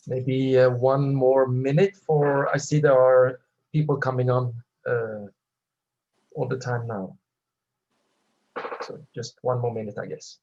Maybe 1 more minute for, I see there are people coming on all the time now. So just 1 more minute, I guess.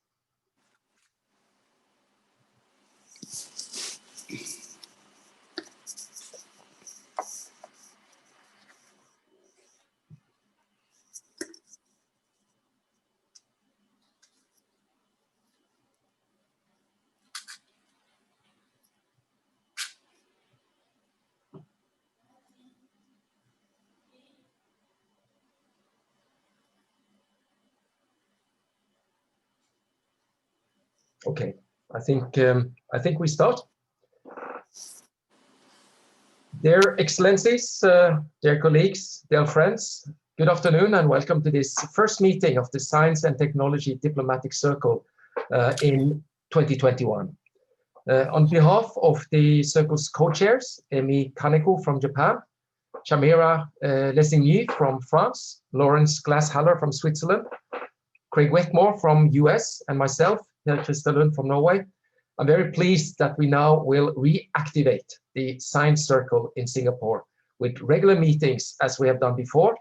Okay, I think we start. Dear Excellencies, dear colleagues, dear friends, good afternoon and welcome to this first meeting of the Science and Technology Diplomatic Circle in 2021. On behalf of the Circle's co-chairs, Emi Kaneko from Japan, Shamira Lesigny from France, Lawrence Glasshaller from Switzerland, Craig Wetmore from US, and myself, Christer Lund from Norway, I'm very pleased that we now will reactivate the Science Circle in Singapore with regular meetings as we have done before,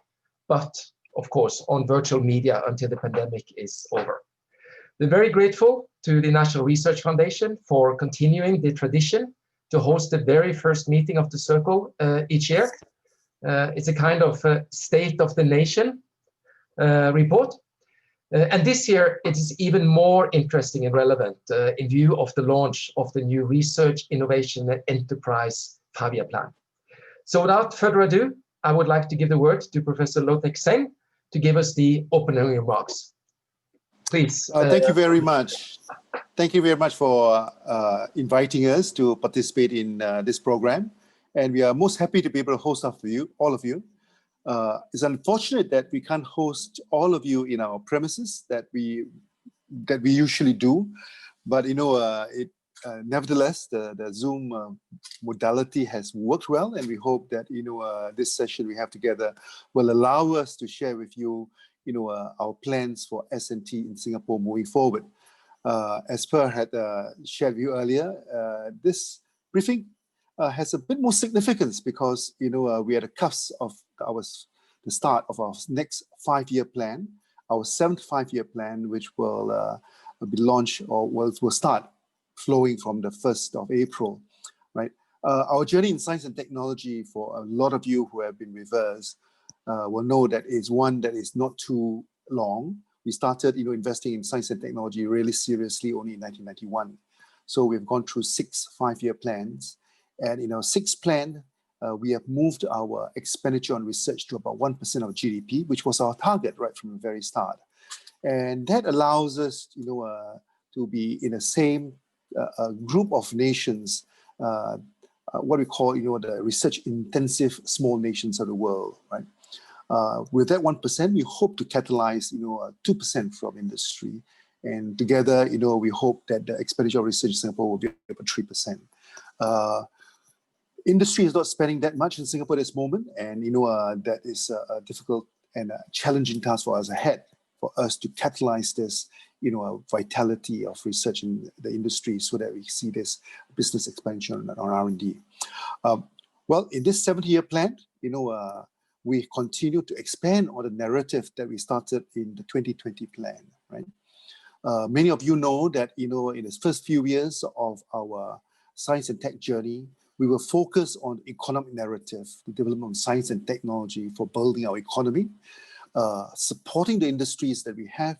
but of course on virtual media until the pandemic is over. We're very grateful to the National Research Foundation for continuing the tradition to host the very first meeting of the Circle each year. It's a kind of state of the nation report. And this year, it is even more interesting and relevant in view of the launch of the new Research, Innovation and Enterprise 5-year plan. So without further ado, I would like to give the word to Professor Lotek Seng to give us the opening remarks. Please. Thank you very much. Thank you very much for inviting us to participate in this program. And we are most happy to be able to host all of you. It's unfortunate that we can't host all of you in our premises that we usually do, but nevertheless the Zoom modality has worked well, and we hope that this session we have together will allow us to share with you our plans for S&T in Singapore moving forward. As Per had shared with you earlier, this briefing has a bit more significance because we are at the cusp of the start of our next 5-year plan, our 7th 5-year plan, which will be launched or will start flowing from the 1st of April, right? Our journey in science and technology, for a lot of you who have been with us, will know that it's one that is not too long. We started investing in science and technology really seriously only in 1991. So we've gone through 6 5-year plans. And in our 6th plan, we have moved our expenditure on research to about 1% of GDP, which was our target right from the very start. And that allows us, to be in the same group of nations, what we call, the research-intensive small nations of the world, right? With that 1%, we hope to catalyze, 2% from industry. And together, we hope that the expenditure of research in Singapore will be about 3%. Industry is not spending that much in Singapore at this moment, and that is a difficult and a challenging task for us ahead, for us to catalyze this, vitality of research in the industry so that we see this business expansion on R&D. Well, in this 7-year plan, we continue to expand on the narrative that we started in the 2020 plan, right? Many of you know that, in the first few years of our science and tech journey, we will focus on economic narrative, the development of science and technology for building our economy, supporting the industries that we have,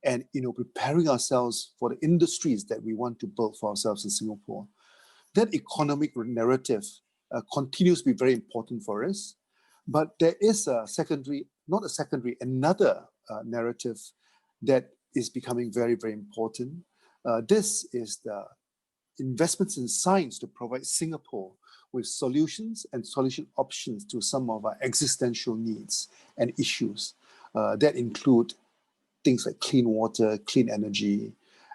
and preparing ourselves for the industries that we want to build for ourselves in Singapore. That economic narrative continues to be very important for us, but there is another narrative that is becoming very, very important. This is the investments in science to provide Singapore with solutions and solution options to some of our existential needs and issues that include things like clean water, clean energy,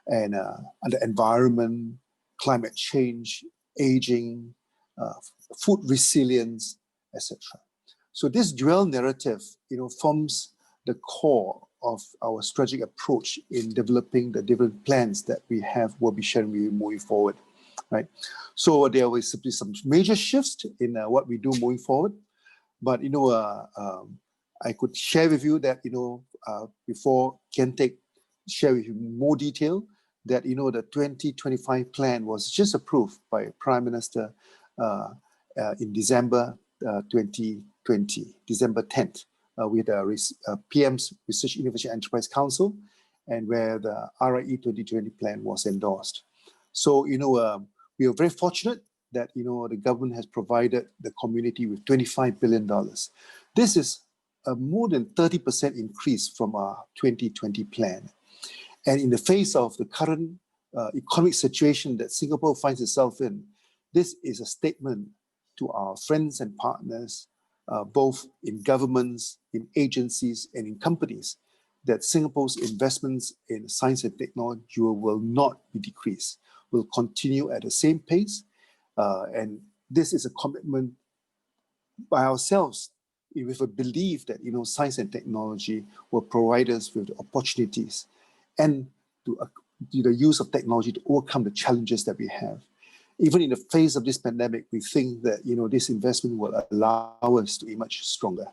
and the environment, climate change, aging, food resilience, etc. So this dual narrative, forms the core of our strategic approach in developing the different plans that we have will be sharing with you moving forward. right? So there will be some major shifts in what we do moving forward. But I could share with you that before Kentek share with you more detail, that the 2025 plan was just approved by Prime Minister in December 2020, December 10th, with PM's Research Innovation Enterprise Council, and where the RIE 2020 plan was endorsed. So we are very fortunate that the government has provided the community with $25 billion. This is a more than 30% increase from our 2020 plan. And in the face of the current economic situation that Singapore finds itself in, this is a statement to our friends and partners, both in governments, in agencies, and in companies, that Singapore's investments in science and technology will not be decreased, will continue at the same pace. And this is a commitment by ourselves with a belief that science and technology will provide us with opportunities and to the use of technology to overcome the challenges that we have. Even in the face of this pandemic, we think that this investment will allow us to emerge stronger.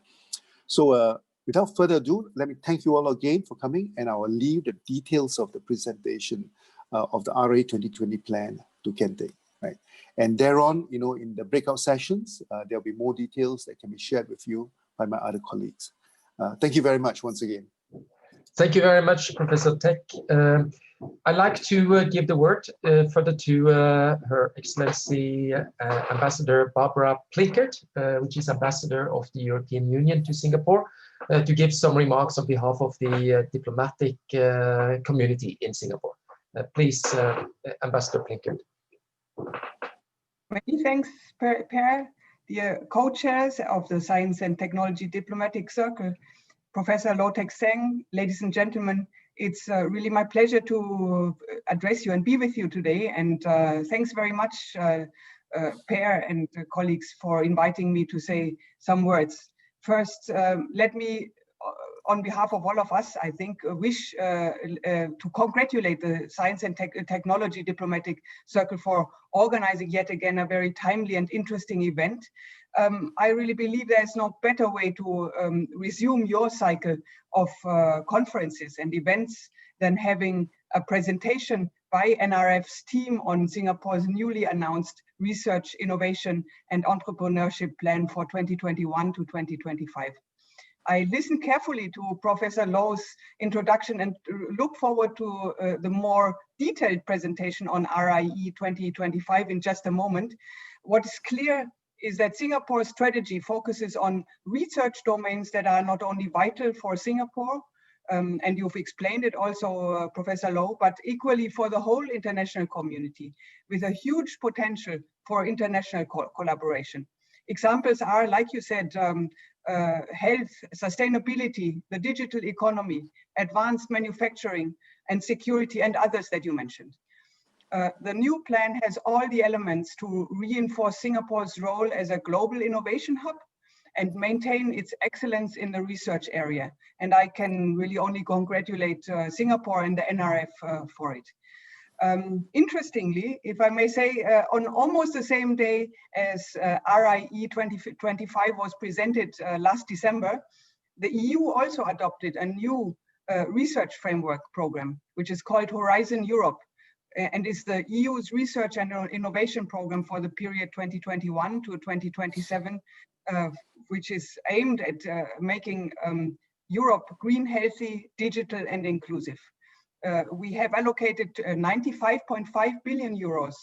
So without further ado, let me thank you all again for coming, and I will leave the details of the presentation of the RA 2020 plan to Kentek. Right. And thereon, in the breakout sessions, there'll be more details that can be shared with you by my other colleagues. Thank you very much once again. Thank you very much, Professor Teck. I'd like to give the word further to Her Excellency Ambassador Barbara Plinkert, which is Ambassador of the European Union to Singapore, to give some remarks on behalf of the diplomatic community in Singapore. Please, Ambassador Plinkert. Many thanks, Per. The co-chairs of the Science and Technology Diplomatic Circle, Professor Loh Teck Seng, ladies and gentlemen, it's really my pleasure to address you and be with you today. And thanks very much, Per and colleagues, for inviting me to say some words. First, let me, on behalf of all of us, I think, wish to congratulate the Science and Technology Diplomatic Circle for organizing yet again a very timely and interesting event. I really believe there's no better way to resume your cycle of conferences and events than having a presentation by NRF's team on Singapore's newly announced Research, Innovation and Entrepreneurship Plan for 2021 to 2025. I listened carefully to Professor Loh's introduction and look forward to the more detailed presentation on RIE 2025 in just a moment. What is clear is that Singapore's strategy focuses on research domains that are not only vital for Singapore, and you've explained it also, Professor Loh, but equally for the whole international community, with a huge potential for international collaboration. Examples are, like you said, health, sustainability, the digital economy, advanced manufacturing, and security, and others that you mentioned. The new plan has all the elements to reinforce Singapore's role as a global innovation hub and maintain its excellence in the research area. And I can really only congratulate Singapore and the NRF for it. Interestingly, if I may say, on almost the same day as RIE 2025 was presented last December, the EU also adopted a new research framework program, which is called Horizon Europe, and is the EU's research and innovation program for the period 2021 to 2027, which is aimed at making Europe green, healthy, digital, and inclusive. We have allocated 95.5 billion euros,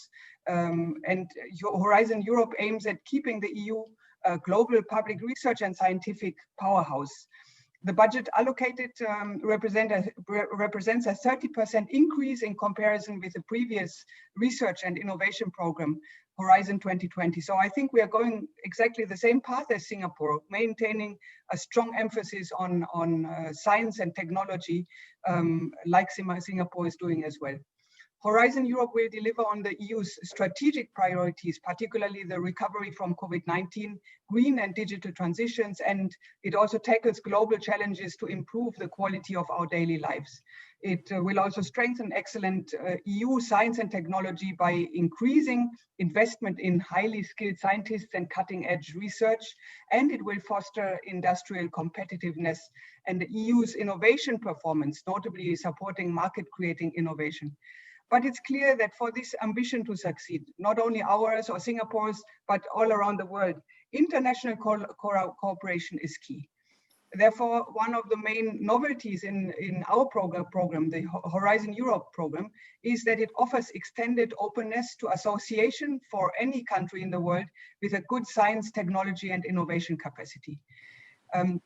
and Horizon Europe aims at keeping the EU a global public research and scientific powerhouse. The budget allocated represents a 30% increase in comparison with the previous research and innovation program, Horizon 2020. So I think we are going exactly the same path as Singapore, maintaining a strong emphasis on science and technology, like Singapore is doing as well. Horizon Europe will deliver on the EU's strategic priorities, particularly the recovery from COVID-19, green and digital transitions, and it also tackles global challenges to improve the quality of our daily lives. It will also strengthen excellent EU science and technology by increasing investment in highly skilled scientists and cutting-edge research, and it will foster industrial competitiveness and the EU's innovation performance, notably supporting market-creating innovation. But it's clear that for this ambition to succeed, not only ours or Singapore's, but all around the world, international cooperation is key. Therefore, one of the main novelties in our program, the Horizon Europe program, is that it offers extended openness to association for any country in the world with a good science, technology, and innovation capacity.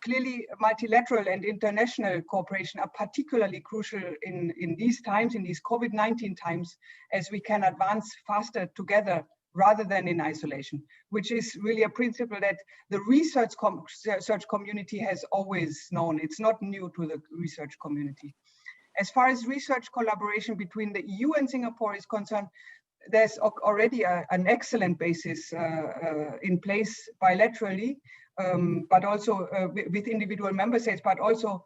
Clearly, multilateral and international cooperation are particularly crucial in these times, in these COVID-19 times, as we can advance faster together rather than in isolation, which is really a principle that the research community has always known. It's not new to the research community. As far as research collaboration between the EU and Singapore is concerned, there's already an excellent basis in place bilaterally, but also with individual member states, but also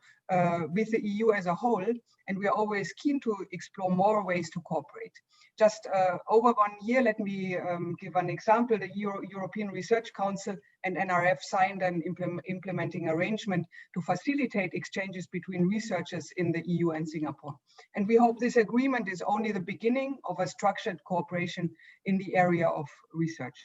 with the EU as a whole. And we are always keen to explore more ways to cooperate. Just over 1 year, let me give an example. The European Research Council and NRF signed an implementing arrangement to facilitate exchanges between researchers in the EU and Singapore. And we hope this agreement is only the beginning of a structured cooperation in the area of research.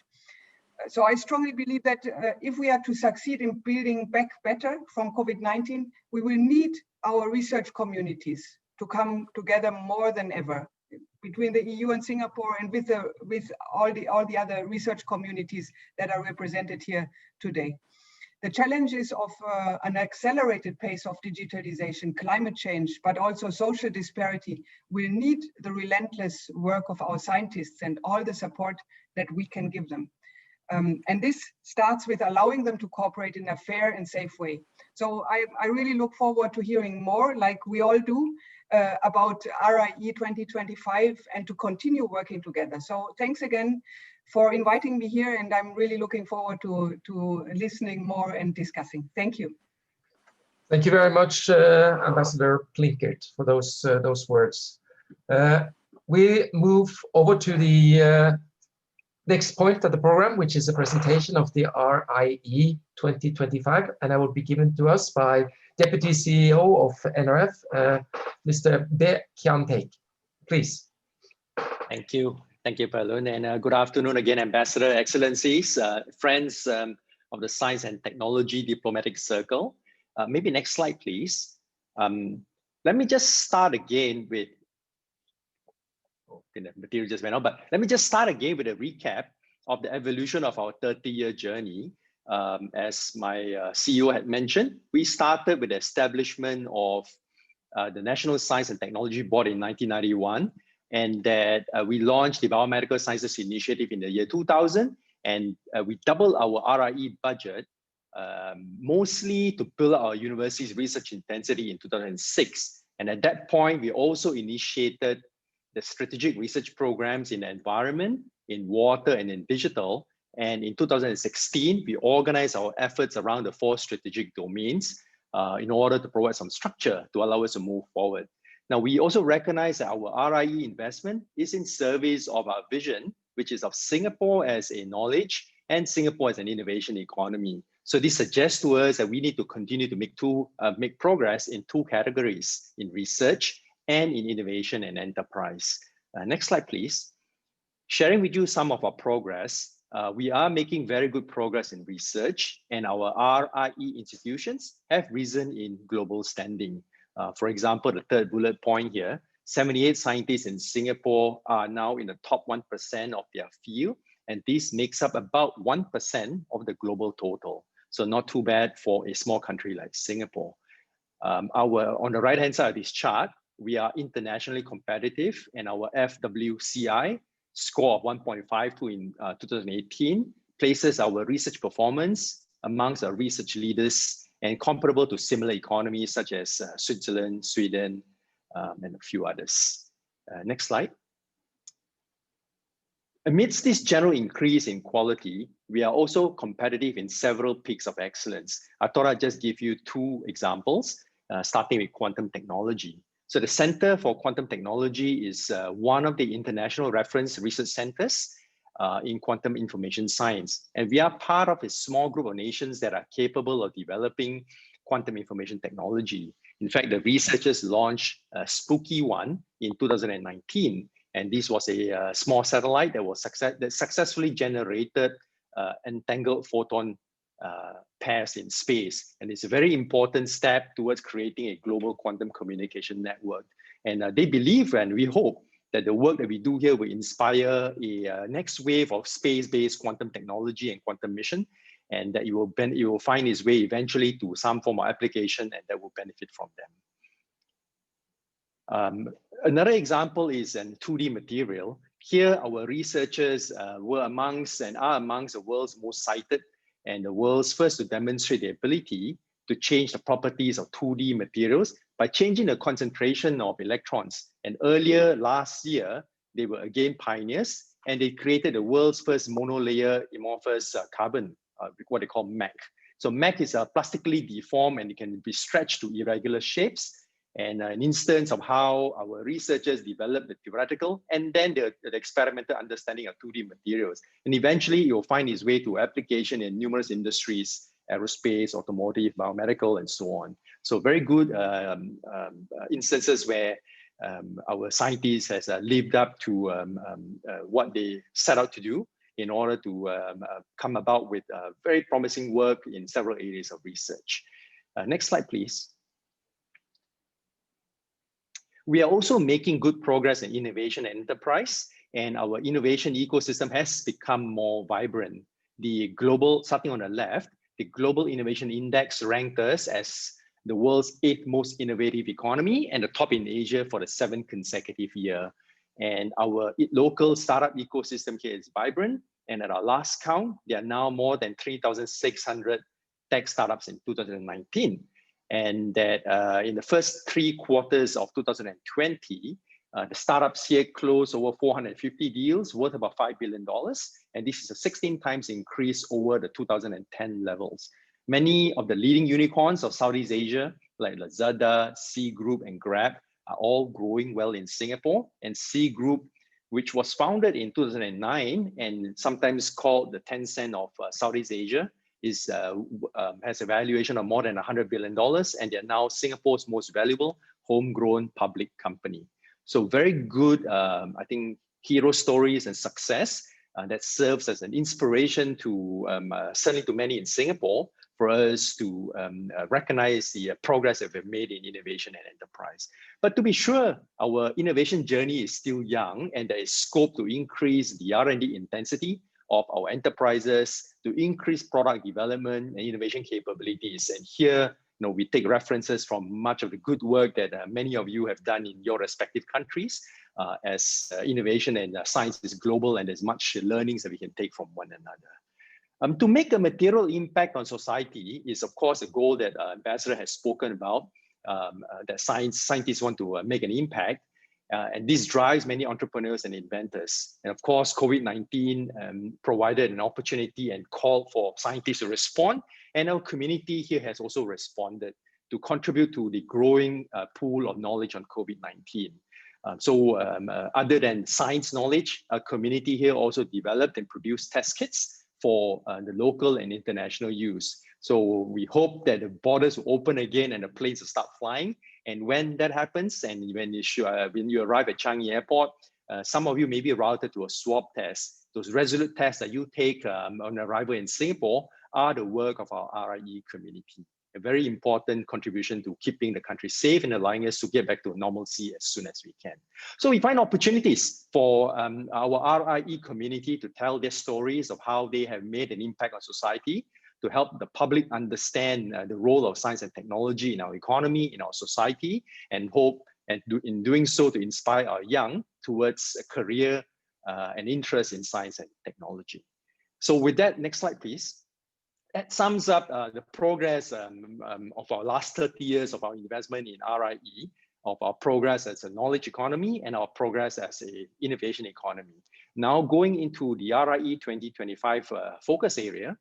So I strongly believe that if we are to succeed in building back better from COVID-19, we will need our research communities to come together more than ever between the EU and Singapore, and with all the other research communities that are represented here today. The challenges of an accelerated pace of digitalization, climate change, but also social disparity will need the relentless work of our scientists and all the support that we can give them. And this starts with allowing them to cooperate in a fair and safe way. So I really look forward to hearing more, like we all do, about RIE 2025 and to continue working together. So thanks again for inviting me here, and I'm really looking forward to listening more and discussing. Thank you. Thank you very much, Ambassador Plinkert, for those words. We move over to the next point of the program, which is a presentation of the RIE 2025, and I will be given to us by Deputy CEO of NRF, Mr. Bae Kian Teik. Please. Thank you, Palun, and good afternoon again, Ambassador, Excellencies, friends of the Science and Technology Diplomatic Circle. Maybe next slide, please. Let me just start again with. The material just went out, but let me just start again with a recap of the evolution of our 30-year journey. As my CEO had mentioned, we started with the establishment of the National Science and Technology Board in 1991, and that we launched the Biomedical Sciences Initiative in the year 2000, and we doubled our RIE budget, mostly to build our university's research intensity in 2006. And at that point, we also initiated the strategic research programs in the environment, in water, and in digital. And in 2016, we organized our efforts around the 4 strategic domains in order to provide some structure to allow us to move forward. Now, we also recognize that our RIE investment is in service of our vision, which is of Singapore as a knowledge and Singapore as an innovation economy. So this suggests to us that we need to continue to make progress in 2 categories, in research and in innovation and enterprise. Next slide, please. Sharing with you some of our progress, we are making very good progress in research, and our RIE institutions have risen in global standing. For example, the 3rd bullet point here, 78 scientists in Singapore are now in the top 1% of their field, and this makes up about 1% of the global total. So not too bad for a small country like Singapore. On the right-hand side of this chart, we are internationally competitive, and our FWCI score of 1.52 in 2018 places our research performance amongst our research leaders and comparable to similar economies such as Switzerland, Sweden, and a few others. Next slide. Amidst this general increase in quality, we are also competitive in several peaks of excellence. I thought I'd just give you two examples, starting with quantum technology. So the Center for Quantum Technology is one of the international reference research centers in quantum information science. And we are part of a small group of nations that are capable of developing quantum information technology. In fact, the researchers launched Spooky One in 2019. And this was a small satellite that was successfully generated entangled photon pairs in space. And it's a very important step towards creating a global quantum communication network. And they believe, and we hope, that the work that we do here will inspire a next wave of space-based quantum technology and quantum mission, and that it will find its way eventually to some form of application and that will benefit from them. Another example is in 2D material. Here, our researchers were amongst and are amongst the world's most cited and the world's first to demonstrate the ability to change the properties of 2D materials by changing the concentration of electrons. And earlier last year, they were again pioneers, and they created the world's first monolayer amorphous carbon, what they call MEC. So MEC is plastically deformed and it can be stretched to irregular shapes. And an instance of how our researchers developed the theoretical and then the experimental understanding of 2D materials. And eventually it will find its way to application in numerous industries, aerospace, automotive, biomedical, and so on. So very good instances where our scientists has lived up to what they set out to do in order to come about with very promising work in several areas of research. Next slide, please. We are also making good progress in innovation and enterprise, and our innovation ecosystem has become more vibrant. The global, starting on the left, the Global Innovation Index ranked us as the world's 8th most innovative economy and the top in Asia for the 7th consecutive year. And our local startup ecosystem here is vibrant. And at our last count, there are now more than 3,600 tech startups in 2019. And that in the first 3 quarters of 2020, the startups here closed over 450 deals worth about $5 billion. And this is a 16 times increase over the 2010 levels. Many of the leading unicorns of Southeast Asia, like Lazada, C Group, and Grab, are all growing well in Singapore. And C Group, which was founded in 2009 and sometimes called the Tencent of Southeast Asia, has a valuation of more than $100 billion, and they're now Singapore's most valuable homegrown public company. So very good, I think, hero stories and success that serves as an inspiration to certainly to many in Singapore for us to recognize the progress that we've made in innovation and enterprise. But to be sure, our innovation journey is still young, and there is scope to increase the R&D intensity of our enterprises, to increase product development and innovation capabilities. And here, we take references from much of the good work that many of you have done in your respective countries, as innovation and science is global, and there's much learnings that we can take from one another. To make a material impact on society is, of course, a goal that Ambassador has spoken about, that scientists want to make an impact. And this drives many entrepreneurs and inventors. And of course, COVID-19 provided an opportunity and called for scientists to respond. And our community here has also responded to contribute to the growing pool of knowledge on COVID-19. Other than science knowledge, our community here also developed and produced test kits for the local and international use. So we hope that the borders will open again and the planes will start flying. And when that happens, and when you arrive at Changi Airport, some of you may be routed to a swab test. Those resolute tests that you take on arrival in Singapore are the work of our RIE community. A very important contribution to keeping the country safe and allowing us to get back to normalcy as soon as we can. So we find opportunities for our RIE community to tell their stories of how they have made an impact on society, to help the public understand the role of science and technology in our economy, in our society, and hope, and in doing so, to inspire our young towards a career and interest in science and technology. So with that, next slide, please. That sums up the progress of our last 30 years of our investment in RIE. of our progress as a knowledge economy and our progress as an innovation economy. Now going into the RIE 2025 focus area,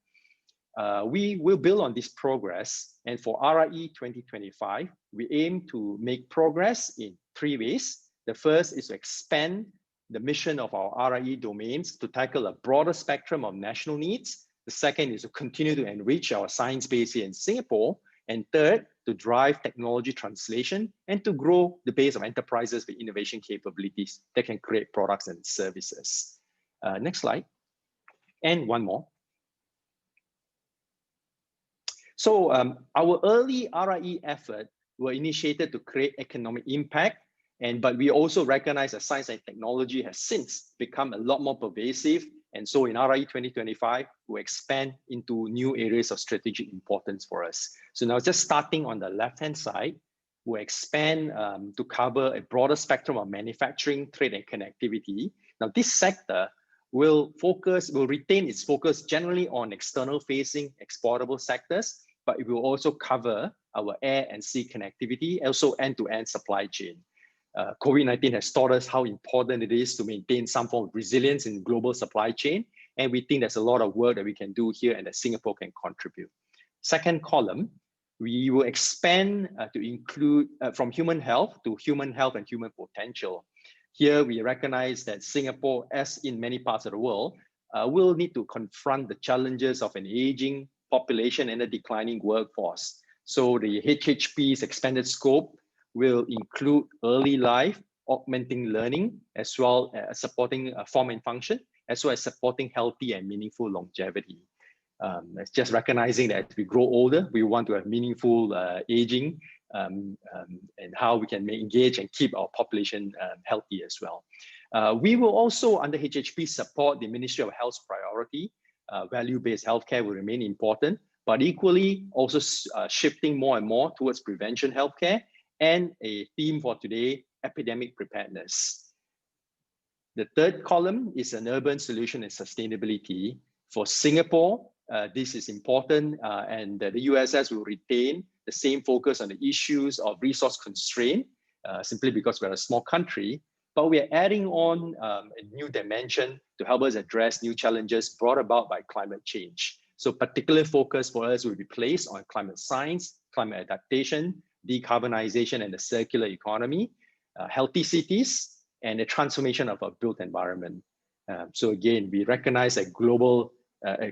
we will build on this progress. And for RIE 2025, we aim to make progress in 3 ways. The first is to expand the mission of our RIE domains to tackle a broader spectrum of national needs. The second is to continue to enrich our science base here in Singapore. And third, to drive technology translation and to grow the base of enterprises with innovation capabilities that can create products and services. Next slide. And one more. So our early RIE effort were initiated to create economic impact, but we also recognize that science and technology has since become a lot more pervasive. And so in RIE 2025, we'll expand into new areas of strategic importance for us. So now just starting on the left-hand side, we'll expand to cover a broader spectrum of manufacturing, trade, and connectivity. Now this sector will retain its focus generally on external-facing exportable sectors, but it will also cover our air and sea connectivity, also end-to-end supply chain. COVID-19 has taught us how important it is to maintain some form of resilience in global supply chain. And we think there's a lot of work that we can do here and that Singapore can contribute. Second column, we will expand to include from human health to human health and human potential. Here we recognize that Singapore, as in many parts of the world, will need to confront the challenges of an aging population and a declining workforce. So the HHP's expanded scope will include early life, augmenting learning, as well as supporting form and function, as well as supporting healthy and meaningful longevity. It's just recognizing that as we grow older, we want to have meaningful aging and how we can engage and keep our population healthy as well. We will also, under HHP, support the Ministry of Health's priority. Value-based healthcare will remain important, but equally also shifting more and more towards prevention healthcare, and a theme for today, epidemic preparedness. The third column is an urban solution and sustainability. For Singapore, this is important, and the USS will retain the same focus on the issues of resource constraint, simply because we're a small country, but we are adding on a new dimension to help us address new challenges brought about by climate change. So particular focus for us will be placed on climate science, climate adaptation, decarbonization and the circular economy, healthy cities, and the transformation of our built environment. So again, we recognize that global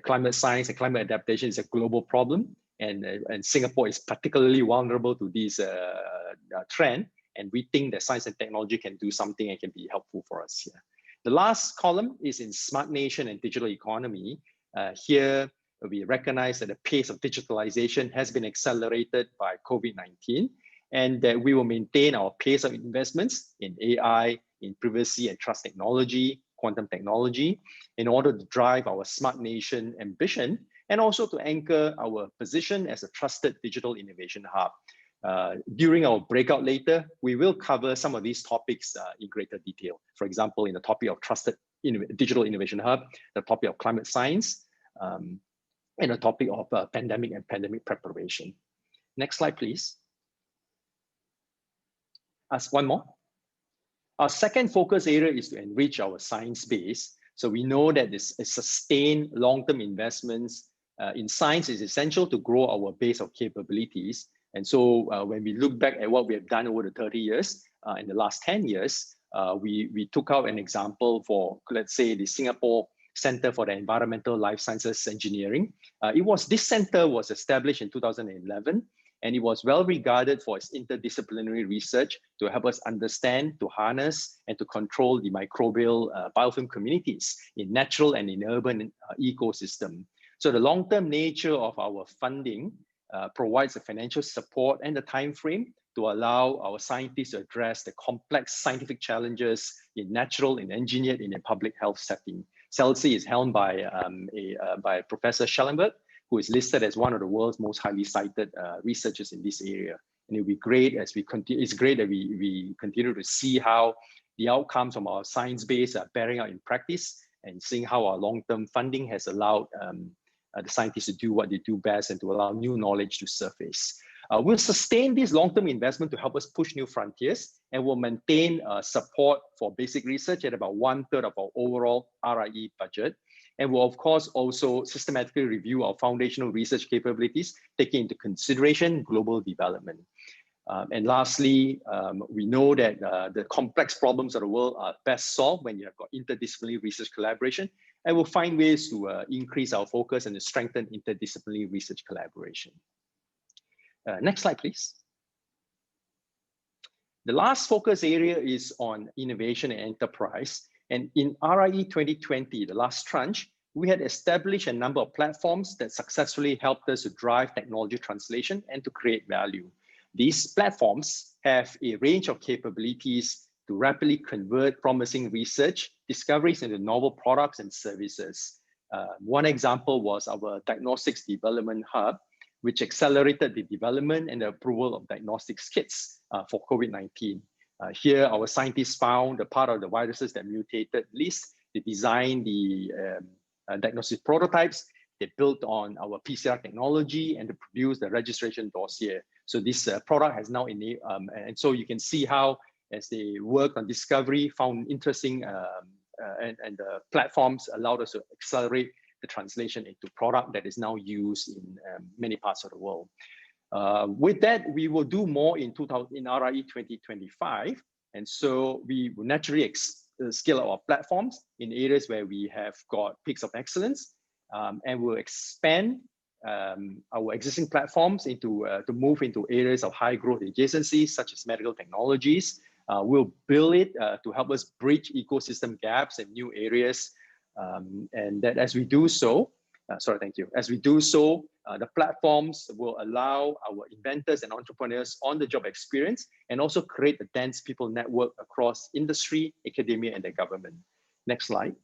climate science and climate adaptation is a global problem, and Singapore is particularly vulnerable to this trend, and we think that science and technology can do something and can be helpful for us here. The last column is in smart nation and digital economy. Here, we recognize that the pace of digitalization has been accelerated by COVID-19, and that we will maintain our pace of investments in AI, in privacy and trust technology, quantum technology, in order to drive our smart nation ambition, and also to anchor our position as a trusted digital innovation hub. During our breakout later, we will cover some of these topics in greater detail. For example, in the topic of trusted digital innovation hub, the topic of climate science, and the topic of pandemic and pandemic preparation. Next slide, please. One more. Our second focus area is to enrich our science base. So we know that this sustained long-term investments in science is essential to grow our base of capabilities. And so when we look back at what we have done over the 30 years, in the last 10 years, we took out an example for, let's say, the Singapore Center for the Environmental Life Sciences Engineering. This center was established in 2011, and it was well regarded for its interdisciplinary research to help us understand, to harness, and to control the microbial biofilm communities in natural and in urban ecosystem. So the long-term nature of our funding provides the financial support and the time frame to allow our scientists to address the complex scientific challenges in natural and engineered in a public health setting. CELSI is helmed by Professor Schellenberg, who is listed as one of the world's most highly cited researchers in this area. And it'll be great as we continue. It's great that we continue to see how the outcomes from our science base are bearing out in practice, and seeing how our long-term funding has allowed the scientists to do what they do best and to allow new knowledge to surface. We'll sustain this long-term investment to help us push new frontiers, and we'll maintain support for basic research at about 1/3 of our overall RIE budget. And we'll, of course, also systematically review our foundational research capabilities, taking into consideration global development. And lastly, we know that the complex problems of the world are best solved when you have got interdisciplinary research collaboration, and we'll find ways to increase our focus and to strengthen interdisciplinary research collaboration. Next slide, please. The last focus area is on innovation and enterprise. And in RIE 2020, the last tranche, we had established a number of platforms that successfully helped us to drive technology translation and to create value. These platforms have a range of capabilities to rapidly convert promising research discoveries into novel products and services. One example was our Diagnostics Development Hub, which accelerated the development and the approval of diagnostics kits for COVID-19. Here, our scientists found the part of the viruses that mutated least. They designed the diagnostic prototypes. They built on our PCR technology and to produce the registration dossier. So this product has now enabled, and so you can see how, as they worked on discovery, found interesting, and the platforms allowed us to accelerate the translation into product that is now used in many parts of the world. With that, we will do more in RIE 2025. And so we will naturally scale our platforms in areas where we have got peaks of excellence, and we'll expand our existing platforms to move into areas of high growth adjacencies, such as medical technologies. We'll build it to help us bridge ecosystem gaps in new areas. And that as we do so, as we do so, the platforms will allow our inventors and entrepreneurs on-the-job experience and also create a dense people network across industry, academia, and the government. Next slide.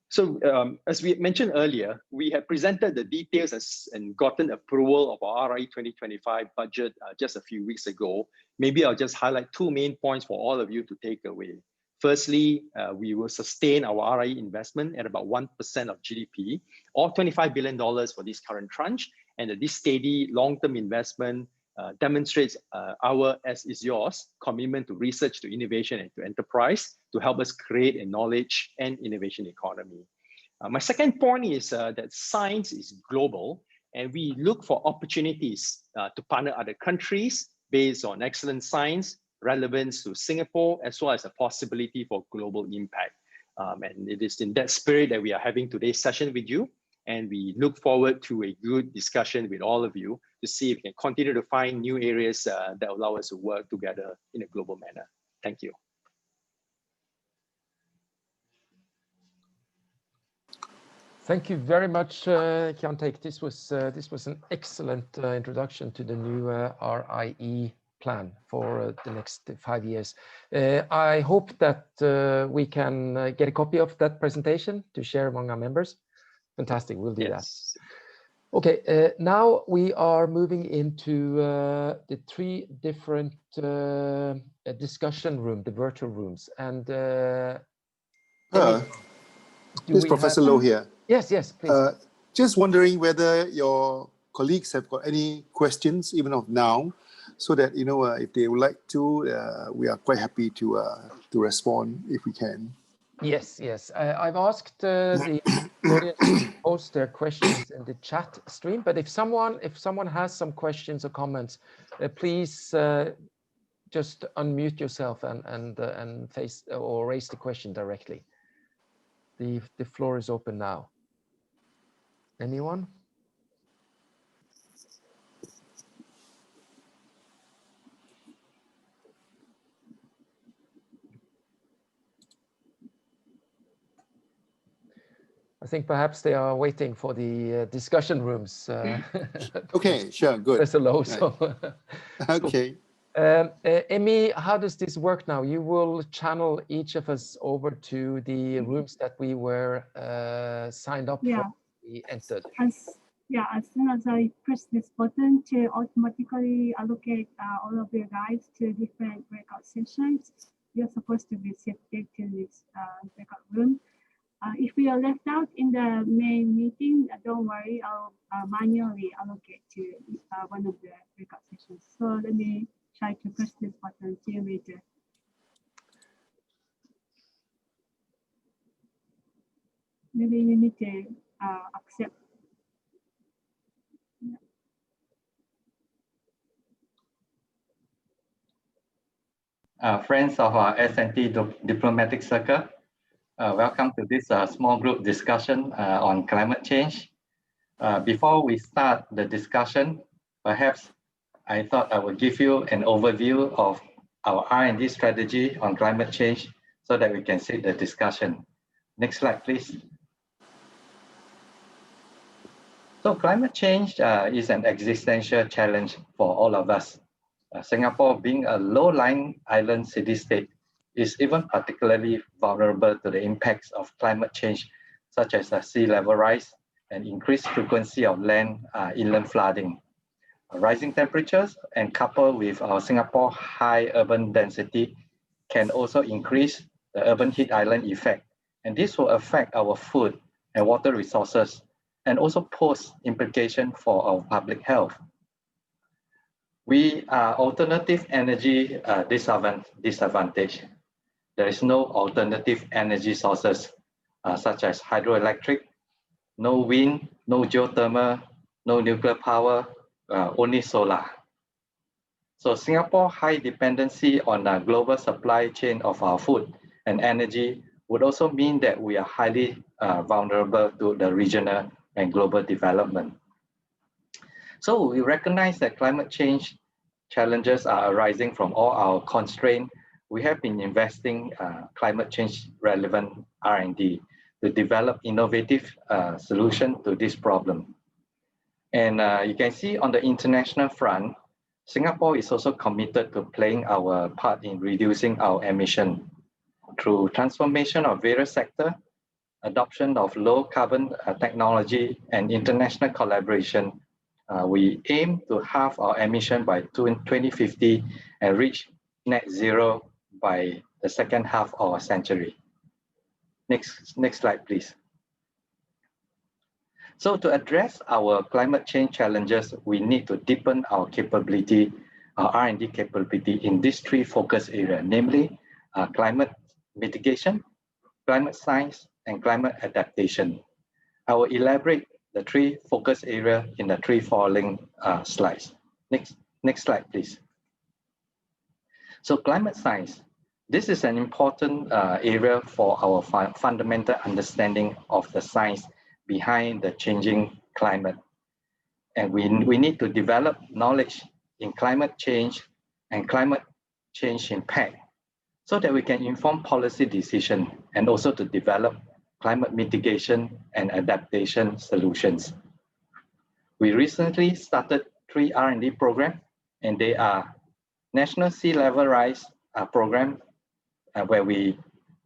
So as we mentioned earlier, we have presented the details and gotten approval of our RIE 2025 budget just a few weeks ago. Maybe I'll just highlight two main points for all of you to take away. Firstly, we will sustain our RIE investment at about 1% of GDP, or $25 billion for this current tranche. And this steady long-term investment demonstrates our, as is yours, commitment to research, to innovation, and to enterprise to help us create a knowledge and innovation economy. My second point is that science is global, and we look for opportunities to partner other countries based on excellent science, relevance to Singapore, as well as a possibility for global impact. And it is in that spirit that we are having today's session with you. And we look forward to a good discussion with all of you to see if we can continue to find new areas that allow us to work together in a global manner. Thank you. Thank you very much, Kian-Taek. This was an excellent introduction to the new RIE plan for the next 5 years. I hope that we can get a copy of that presentation to share among our members. Fantastic, we'll do that. Okay, now we are moving into the 3 different discussion rooms, the virtual rooms. And this is Professor Loh here. Yes, please. Just wondering whether your colleagues have got any questions, even of now, so that, you know, if they would like to, we are quite happy to respond if we can. Yes. I've asked the audience to post their questions in the chat stream, but if someone has some questions or comments, please just unmute yourself and face or raise the question directly. The floor is open now. Anyone? I think perhaps they are waiting for the discussion rooms. Okay, sure, good. Professor Loh, right. Okay. Emmy, how does this work now? You will channel each of us over to the rooms that we were signed up for, we entered. As soon as I press this button to automatically allocate all of you guys to different breakout sessions, you're supposed to be shifted to this breakout room. If we are left out in the main meeting, don't worry, I'll manually allocate to one of the breakout sessions. So let me try to press this button. See you later. Maybe you need to accept. Friends of our S&T Diplomatic Circle, welcome to this small group discussion on climate change. Before we start the discussion, perhaps I thought I would give you an overview of our R&D strategy on climate change so that we can see the discussion. Next slide, please. So climate change is an existential challenge for all of us. Singapore, being a low-lying island city-state, is even particularly vulnerable to the impacts of climate change, such as sea level rise and increased frequency of inland flooding. Rising temperatures and coupled with our Singapore high urban density can also increase the urban heat island effect. And this will affect our food and water resources and also pose implications for our public health. We are alternative energy disadvantage. There is no alternative energy sources such as hydroelectric, no wind, no geothermal, no nuclear power, only solar. So Singapore high dependency on the global supply chain of our food and energy would also mean that we are highly vulnerable to the regional and global development. So we recognize that climate change challenges are arising from all our constraints. We have been investing climate change relevant R&D to develop innovative solutions to this problem. And you can see on the international front, Singapore is also committed to playing our part in reducing our emission through transformation of various sectors, adoption of low carbon technology and international collaboration. We aim to halve our emission by 2050 and reach net zero by the second half of our century. Next slide, please. So to address our climate change challenges, we need to deepen our capability, our R&D capability in these three focus areas, namely climate mitigation, climate science, and climate adaptation. I will elaborate the three focus areas in the three following slides. Next slide, please. So climate science. This is an important area for our fundamental understanding of the science behind the changing climate. And we need to develop knowledge in climate change and climate change impact so that we can inform policy decision and also to develop climate mitigation and adaptation solutions. We recently started 3 R&D programs, and they are National Sea Level Rise program, where we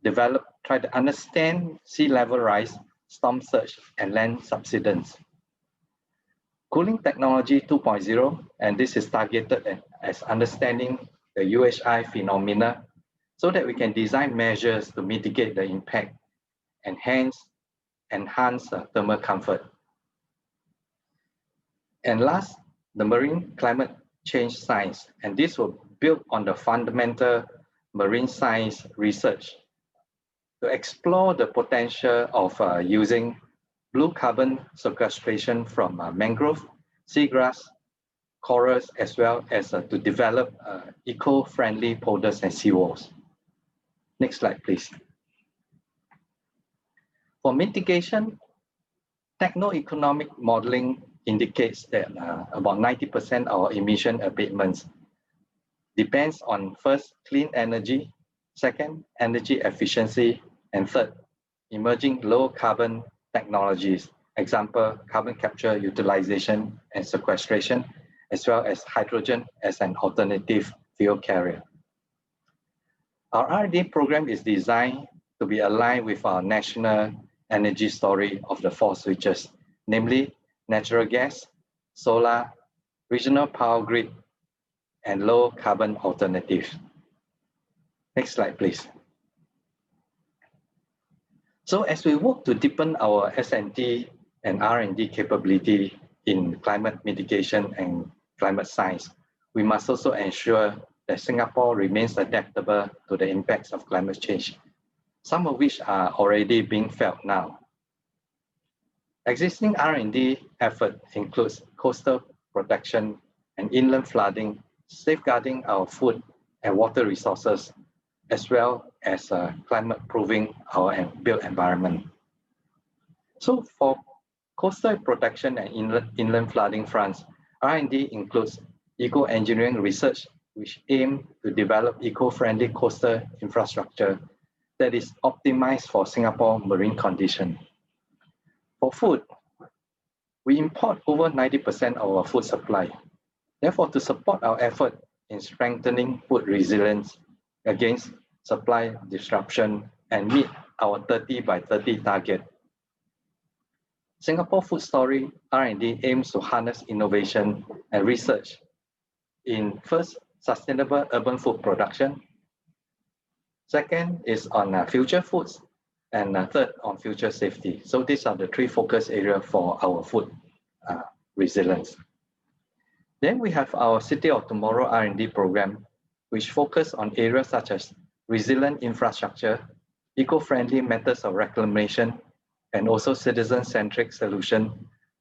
try to understand sea level rise, storm surge, and land subsidence. Cooling Technology 2.0, and this is targeted as understanding the UHI phenomena so that we can design measures to mitigate the impact and hence enhance thermal comfort. And last, the marine climate change science, and this will build on the fundamental marine science research to explore the potential of using blue carbon sequestration from mangrove, seagrass, corals, as well as to develop eco-friendly polders and seawalls. Next slide, please. For mitigation, techno-economic modeling indicates that about 90% of our emission abatements depends on first, clean energy, second, energy efficiency, and third, emerging low carbon technologies, example, carbon capture, utilization, and sequestration, as well as hydrogen as an alternative fuel carrier. Our R&D program is designed to be aligned with our national energy story of the 4 switches, namely natural gas, solar, regional power grid, and low carbon alternatives. Next slide, please. So as we work to deepen our S&T and R&D capability in climate mitigation and climate science, we must also ensure that Singapore remains adaptable to the impacts of climate change, some of which are already being felt now. Existing R&D effort includes coastal protection and inland flooding, safeguarding our food and water resources, as well as climate-proofing our built environment. So for coastal protection and inland flooding fronts, R&D includes eco-engineering research, which aim to develop eco-friendly coastal infrastructure that is optimized for Singapore marine condition. For food, we import over 90% of our food supply. Therefore, to support our effort in strengthening food resilience against supply disruption and meet our 30 by 30 target, Singapore Food Story R&D aims to harness innovation and research in first, sustainable urban food production. Second is on future foods, and third on future safety. So these are the three focus areas for our food resilience. Then we have our City of Tomorrow R&D program, which focus on areas such as resilient infrastructure, eco-friendly methods of reclamation, and also citizen-centric solution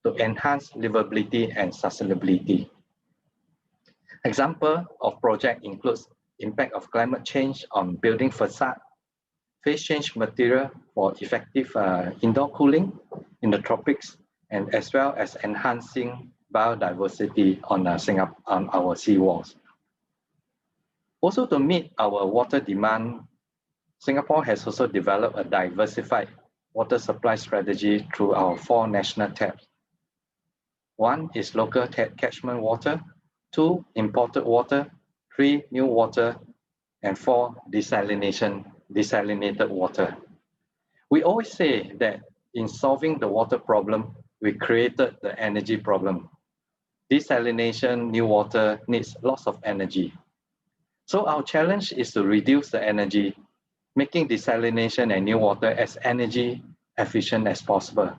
to enhance livability and sustainability. Example of project includes impact of climate change on building facade, phase change material for effective indoor cooling in the tropics, and as well as enhancing biodiversity on our seawalls. Also, to meet our water demand, Singapore has also developed a diversified water supply strategy through our 4 national taps. 1 is local catchment water, 2 imported water, 3 new water, and 4 desalinated water. We always say that in solving the water problem, we created the energy problem. Desalination, new water needs lots of energy. So our challenge is to reduce the energy, making desalination and new water as energy efficient as possible.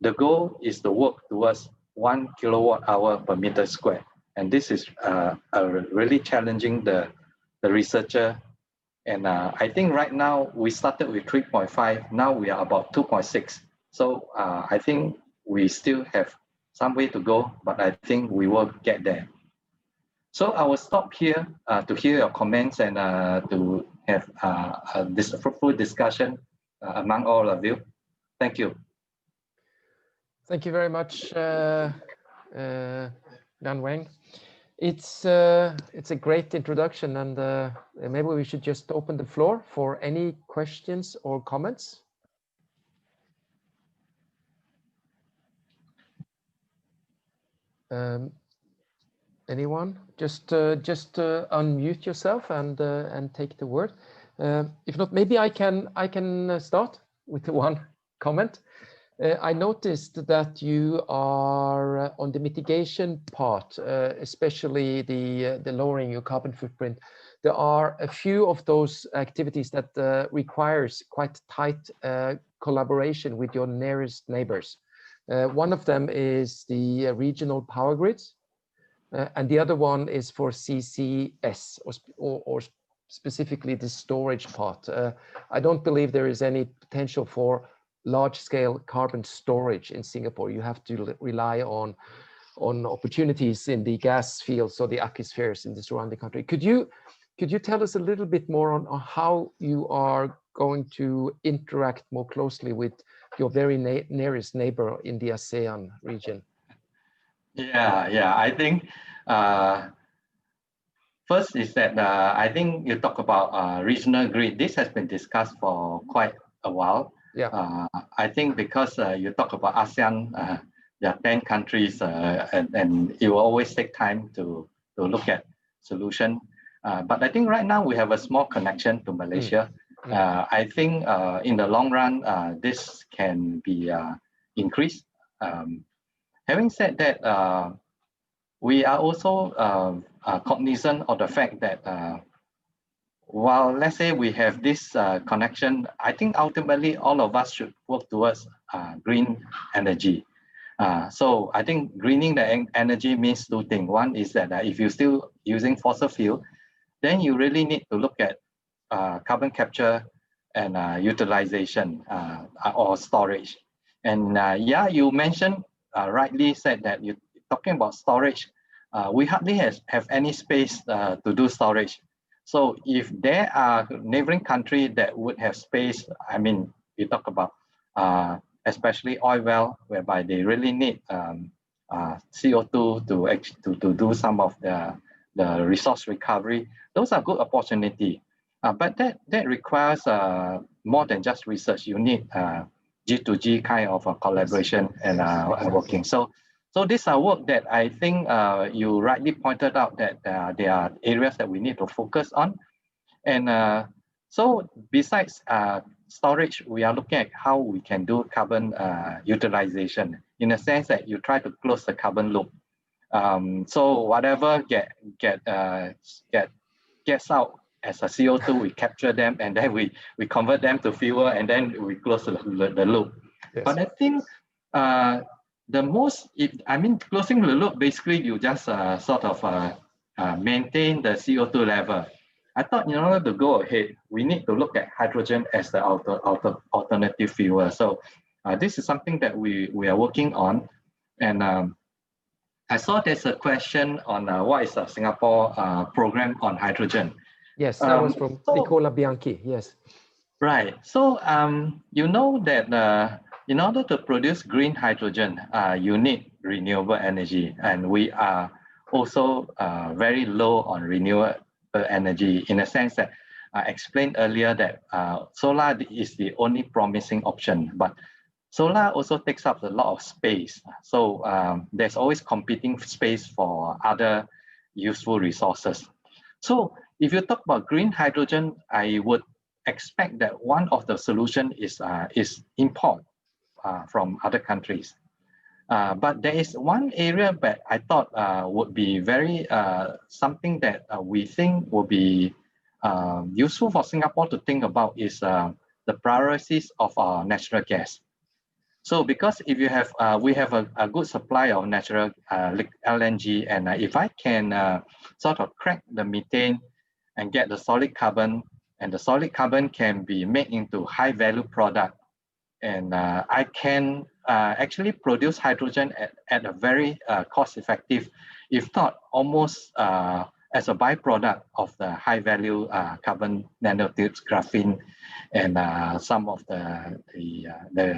The goal is to work towards 1 kilowatt hour per meter square. And this is really challenging the researcher. And I think right now we started with 3.5, now we are about 2.6. So I think we still have some way to go, but I think we will get there. So I will stop here to hear your comments and to have this fruitful discussion among all of you. Thank you. Thank you very much, Yan Wang. It's a great introduction, and maybe we should just open the floor for any questions or comments. Anyone? Just unmute yourself and take the word. If not, maybe I can start with one comment. I noticed that you are on the mitigation part, especially the lowering your carbon footprint. There are a few of those activities that requires quite tight collaboration with your nearest neighbors. One of them is the regional power grids, and the other one is for CCS, or specifically the storage part. I don't believe there is any potential for large-scale carbon storage in Singapore. You have to rely on opportunities in the gas fields or the aquifers in the surrounding country. Could you tell us a little bit more on how you are going to interact more closely with your very nearest neighbor in the ASEAN region? Yeah. I think first is that I think you talk about regional grid. This has been discussed for quite a while. Yeah. I think because you talk about ASEAN, there are 10 countries, and it will always take time to look at solution. But I think right now we have a small connection to Malaysia. I think in the long run, this can be increased. Having said that, we are also cognizant of the fact that while let's say we have this connection, I think ultimately all of us should work towards green energy. So I think greening the energy means two things. One is that if you're still using fossil fuel, then you really need to look at carbon capture and utilization or storage. And yeah, you mentioned, rightly said that you're talking about storage. We hardly have any space to do storage. So if there are neighboring countries that would have space, I mean, you talk about especially oil well, whereby they really need CO2 to do some of the resource recovery. Those are good opportunity. But that requires more than just research. You need G2G kind of a collaboration and working. So these are work that I think you rightly pointed out that there are areas that we need to focus on. And so besides storage, we are looking at how we can do carbon utilization in a sense that you try to close the carbon loop. So whatever gets out as a CO2, we capture them and then we convert them to fuel and then we close the loop. Yes. But I think the most, closing the loop, basically you just sort of maintain the CO2 level. I thought in order to go ahead, we need to look at hydrogen as the alternative fuel. So this is something that we are working on. And I saw there's a question on what is the Singapore program on hydrogen. Yes, that was from Nicola Bianchi, yes. Right, so you know that in order to produce green hydrogen, you need renewable energy. And we are also very low on renewable energy in a sense that I explained earlier that solar is the only promising option, but solar also takes up a lot of space. So there's always competing space for other useful resources. So if you talk about green hydrogen, I would expect that one of the solution is import from other countries. But there is one area that I thought would be very something that we think will be useful for Singapore to think about is the priorities of our natural gas. So because if you have, we have a good supply of natural LNG, and if I can sort of crack the methane and get the solid carbon, and the solid carbon can be made into high value product, and I can actually produce hydrogen at a very cost effective, if not almost as a byproduct of the high value carbon nanotubes, graphene, and some of the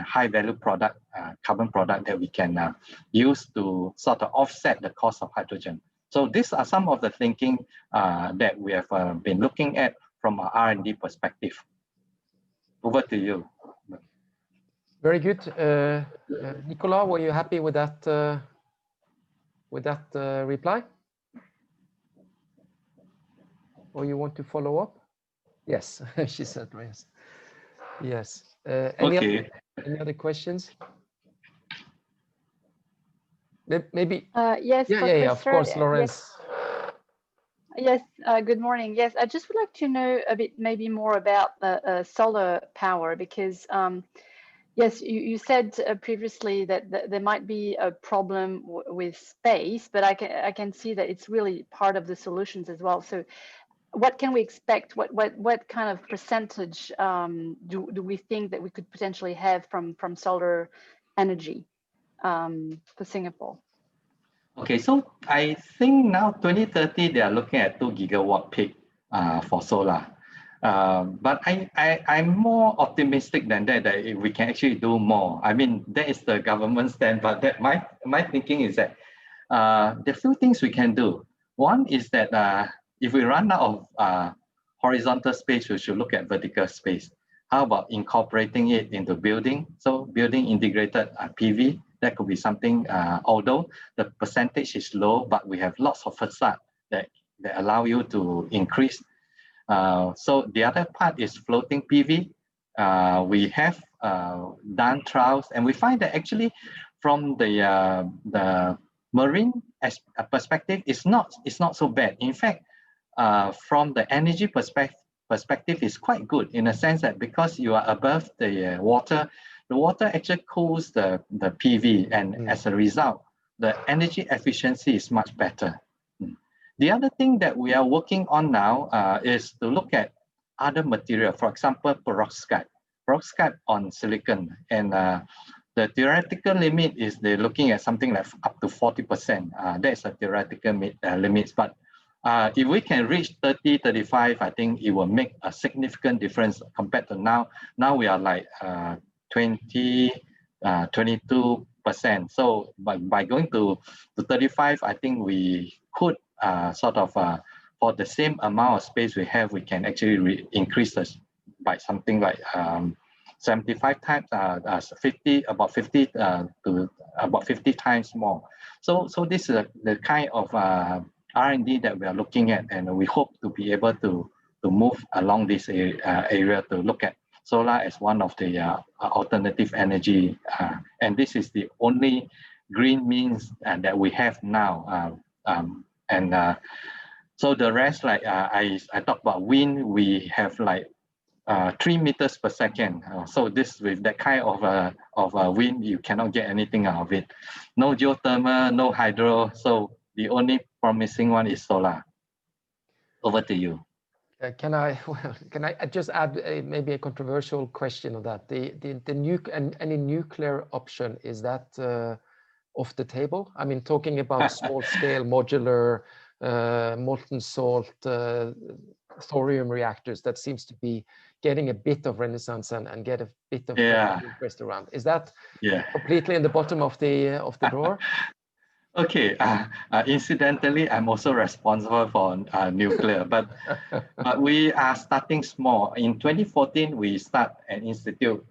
high value product, carbon product that we can use to sort of offset the cost of hydrogen. So these are some of the thinking that we have been looking at from our R&D perspective. Over to you. Very good. Nicola, were you happy with that reply? Or you want to follow up? Yes, she said yes. Yes. Any other questions? Maybe. Yes. Yeah, of course, Lawrence. Yes, good morning. Yes, I just would like to know a bit maybe more about solar power, because yes, you said previously that there might be a problem with space, but I can see that it's really part of the solutions as well. So what can we expect? What kind of percentage do we think that we could potentially have from solar energy for Singapore? Okay, so I think now 2030 they are looking at 2 gigawatt peak for solar. But I'm more optimistic than that we can actually do more. I mean, that is the government stand, but that my thinking is that there are few things we can do. One is that if we run out of horizontal space, we should look at vertical space. How about incorporating it into building? So building integrated PV, that could be something, although the percentage is low, but we have lots of facade that allow you to increase. So the other part is floating PV. We have done trials, and we find that actually from the marine perspective, it's not so bad. In fact, from the energy perspective, perspective is quite good in a sense that because you are above the water actually cools the PV, and as a result, the energy efficiency is much better. The other thing that we are working on now is to look at other material, for example, perovskite on silicon, and the theoretical limit is they're looking at something like up to 40%. That's a theoretical limits, but if we can reach 30, 35, I think it will make a significant difference compared to now. Now we are like 20, 22%. So by going to 35, I think we could for the same amount of space we have, we can actually increase this by something like 75 times, about 50 to about 50 times more. So this is the kind of R&D that we are looking at, and we hope to be able to move along this area to look at solar as one of the alternative energy, and this is the only green means that we have now. So the rest, like I talked about wind, we have like 3 meters per second. So this, with that kind of wind, you cannot get anything out of it. No geothermal, no hydro. So the only promising one is solar. Over to you. Can I just add maybe a controversial question on that? Any nuclear option, is that off the table? I mean, talking about small scale modular molten salt thorium reactors, that seems to be getting a bit of renaissance and get a bit of interest around. Is that completely in the bottom of the drawer? Okay, incidentally, I'm also responsible for nuclear, but we are starting small. In 2014, we start an institute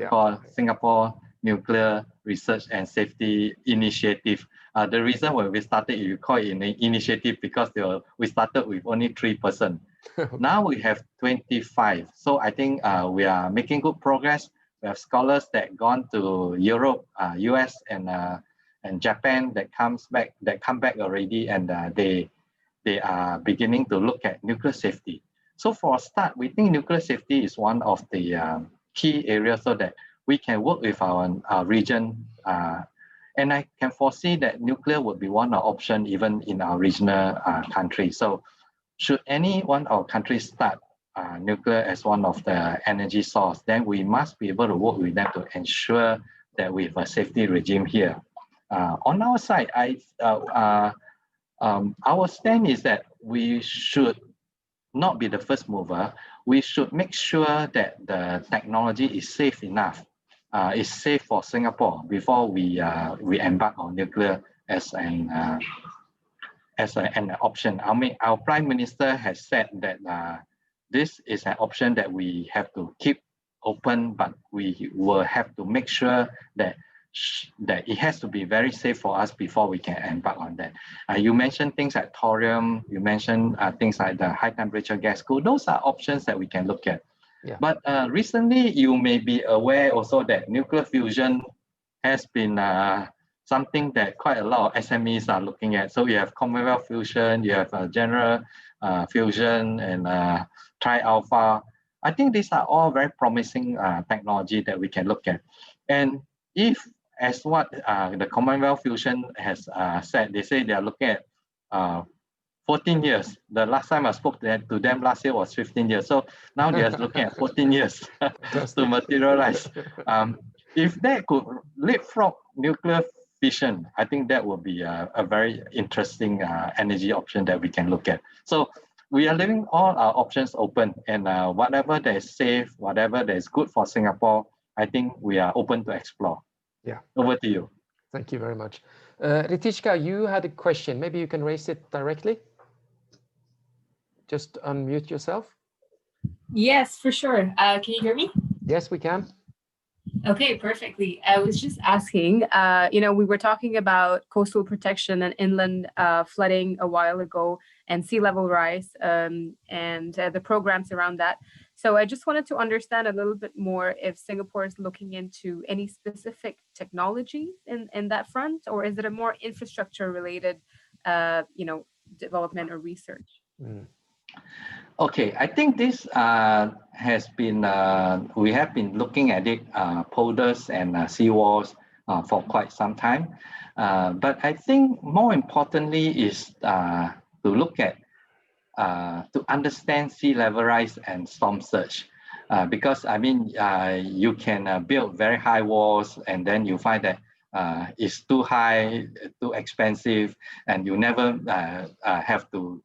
called Singapore Nuclear Research and Safety Initiative. The reason why we started, you call it an initiative, because we started with only 3%. Now we have 25. So I think we are making good progress. We have scholars that gone to Europe, US, and Japan that come back already, and they are beginning to look at nuclear safety. So for a start, we think nuclear safety is one of the key areas so that we can work with our region, and I can foresee that nuclear would be one option even in our regional country. So should any one of our countries start nuclear as one of the energy source, then we must be able to work with them to ensure that we have a safety regime here. On our side, our stand is that we should not be the first mover. We should make sure that the technology is safe enough, is safe for Singapore before we embark on nuclear as an option. Our Prime Minister has said that this is an option that we have to keep open, but we will have to make sure that it has to be very safe for us before we can embark on that. You mentioned things like thorium, you mentioned things like the high temperature gas cool. Those are options that we can look at. But recently, you may be aware also that nuclear fusion has been something that quite a lot of SMEs are looking at. So you have Commonwealth fusion, you have general fusion, and tri-alpha. I think these are all very promising technology that we can look at. And if, as what the Commonwealth fusion has said, they say they are looking at 14 years. The last time I spoke to them last year was 15 years. So now they are looking at 14 years to materialize. If they could leapfrog nuclear fission, I think that would be a very interesting energy option that we can look at. So we are leaving all our options open, and whatever that is safe, whatever that is good for Singapore, I think we are open to explore. Over to you. Thank you very much. Ritishka, you had a question. Maybe you can raise it directly. Just unmute yourself. Yes, for sure. Can you hear me? Yes, we can. Okay, perfectly. I was just asking, we were talking about coastal protection and inland flooding a while ago, and sea level rise, and the programs around that. So I just wanted to understand a little bit more if Singapore is looking into any specific technologies in that front, or is it a more infrastructure related, development or research? Okay, I think this has been, we have been looking at it, polders and seawalls for quite some time. But I think more importantly is to look at, to understand sea level rise and storm surge. Because I mean, you can build very high walls and then you find that it's too high, too expensive, and you never have to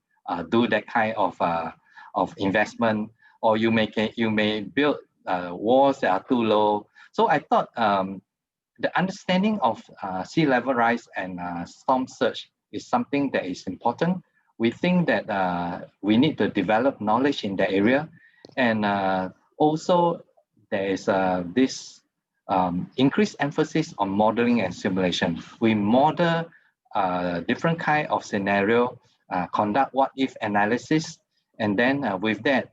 do that kind of investment, or you may build walls that are too low. So I thought the understanding of sea level rise and storm surge is something that is important. We think that we need to develop knowledge in that area, and also there is this increased emphasis on modeling and simulation. We model different kind of scenario, conduct what-if analysis, and then with that,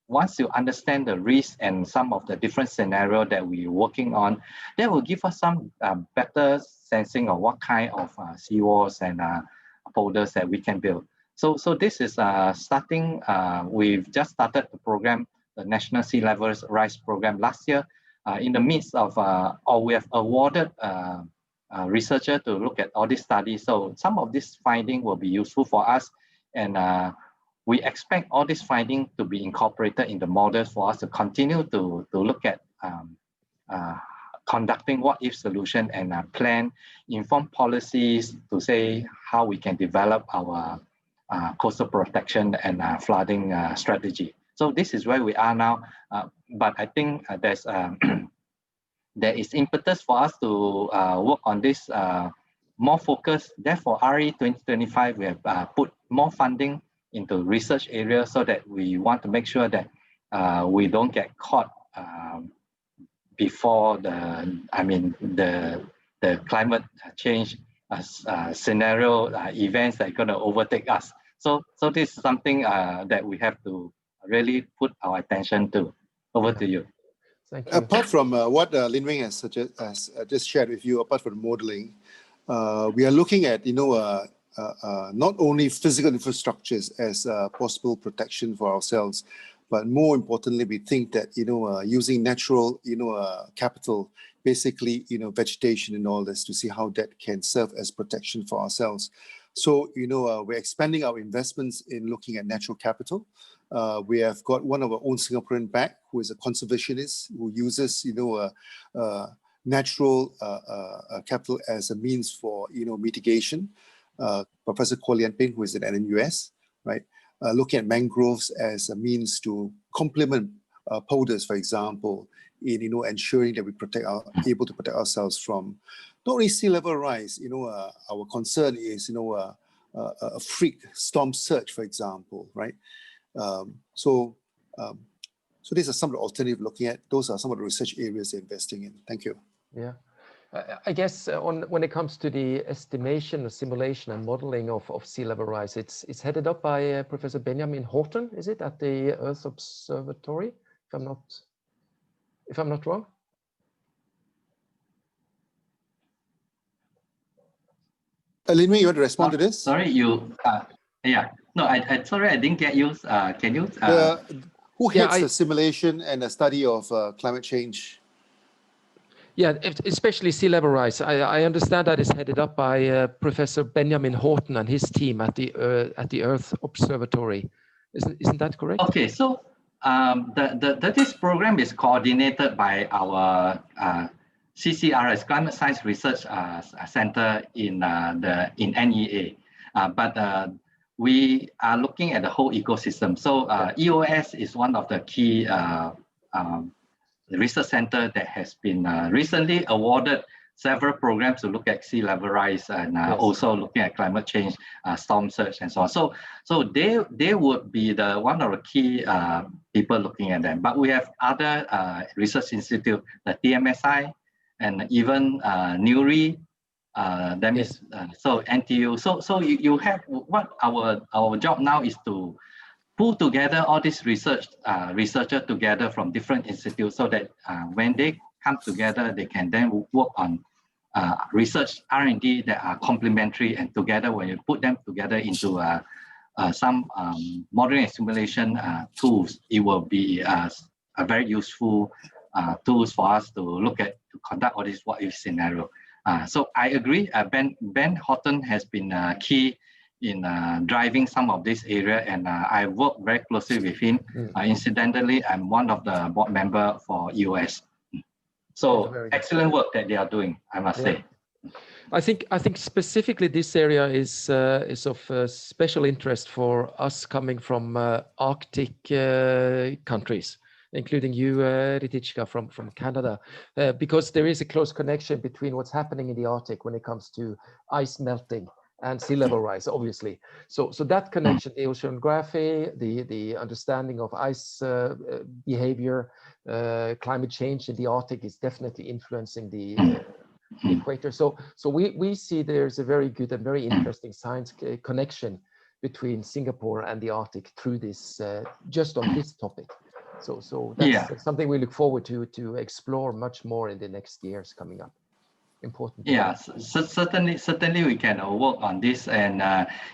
once you understand the risk and some of the different scenario that we're working on, that will give us some better sensing of what kind of seawalls and polders that we can build. So this is starting, we've just started the program, the National Sea Level Rise Program last year, in the midst of, or we have awarded researcher to look at all these studies. So some of this finding will be useful for us, and we expect all this finding to be incorporated in the models for us to continue to look at conducting what-if solution and plan informed policies to say how we can develop our coastal protection and flooding strategy. So this is where we are now, but I think there's there is impetus for us to work on this more focused. Therefore, RE 2025, we have put more funding into research areas so that we want to make sure that we don't get caught before the climate change scenario events that are going to overtake us. So this is something that we have to really put our attention to. Over to you. Thank you. Apart from what Lin Wing has just shared with you, apart from modeling, we are looking at not only physical infrastructures as possible protection for ourselves, but more importantly, we think that using natural capital, basically vegetation and all this, to see how that can serve as protection for ourselves. So we're expanding our investments in looking at natural capital. We have got one of our own Singaporean back who is a conservationist who uses natural capital as a means for mitigation. Professor Kuo Lian Ping, who is at NUS, right? Looking at mangroves as a means to complement polders, for example, in ensuring that we able to protect ourselves from not only sea level rise. Our concern is a freak storm surge, for example, right? So these are some of the alternatives looking at. Those are some of the research areas they're investing in. Thank you. Yeah. I guess when it comes to the estimation, simulation, and modeling of sea level rise, it's headed up by Professor Benjamin Horton, is it, at the Earth Observatory, if I'm not wrong? Lin Wing, you want to respond to this? Sorry, yeah. No, I sorry, I didn't get you. Can you? Who heads the simulation and the study of climate change? Yeah, especially sea level rise. I understand that is headed up by Professor Benjamin Horton and his team at the Earth Observatory. Isn't that correct? Okay, so this program is coordinated by our CCRS, Climate Science Research Center in NEA, but we are looking at the whole ecosystem. So EOS is one of the key research center that has been recently awarded several programs to look at sea level rise and also looking at climate change, storm surge, and so on. So they would be one of the key people looking at them. But we have other research institute, the TMSI, and even NURI. So NTU. So you have what our job now is to pull together all these researchers together from different institutes, so that when they come together, they can then work on research R&D that are complementary, and together when you put them together into some modeling and simulation tools, it will be a very useful tools for us to look at, to conduct all this what if scenario. So I agree, Ben Horton has been key in driving some of this area, and I work very closely with him. Incidentally, I'm one of the board member for EOS. So excellent work that they are doing, I must say. I think specifically this area is of special interest for us coming from Arctic countries, including you, Ritichka, from Canada, because there is a close connection between what's happening in the Arctic when it comes to ice melting and sea level rise, obviously. So that connection, the oceanography, the understanding of ice behavior, climate change in the Arctic is definitely influencing the equator. So we see there's a very good and very interesting science connection between Singapore and the Arctic through this, just on this topic. So that's something we look forward to explore much more in the next years coming up. Important. Yeah, certainly we can work on this, and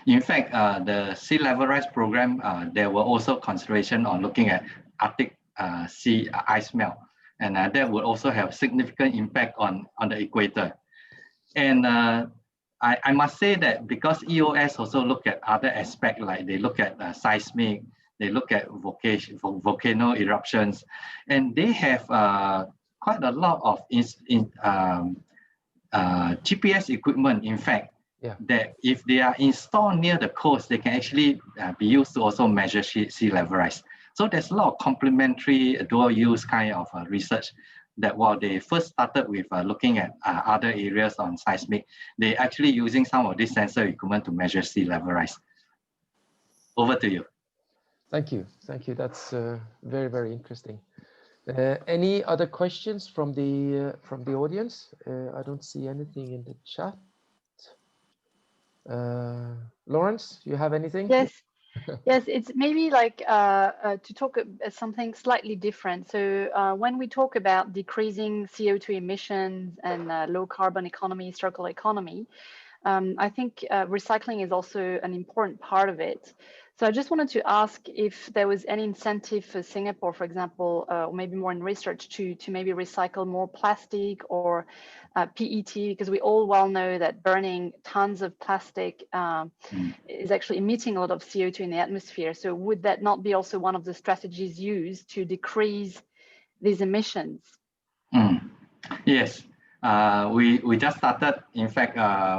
in fact, the sea level rise program, there were also consideration on looking at Arctic sea ice melt, and that would also have significant impact on the equator. And I must say that because EOS also look at other aspects, like they look at seismic, they look at volcano eruptions, and they have quite a lot of GPS equipment, in fact, that if they are installed near the coast, they can actually be used to also measure sea level rise. So there's a lot of complementary dual use kind of research that while they first started with looking at other areas on seismic, they actually using some of this sensor equipment to measure sea level rise. Over to you. Thank you. That's very, very interesting. Any other questions from the audience? I don't see anything in the chat. Lawrence, you have anything? Yes. Yes, it's maybe like to talk something slightly different. So when we talk about decreasing CO2 emissions and low carbon economy, circular economy, I think recycling is also an important part of it. So I just wanted to ask if there was any incentive for Singapore, for example, or maybe more in research to maybe recycle more plastic or PET, because we all well know that burning tons of plastic is actually emitting a lot of CO2 in the atmosphere. So would that not be also one of the strategies used to decrease these emissions? Yes, we just started. In fact,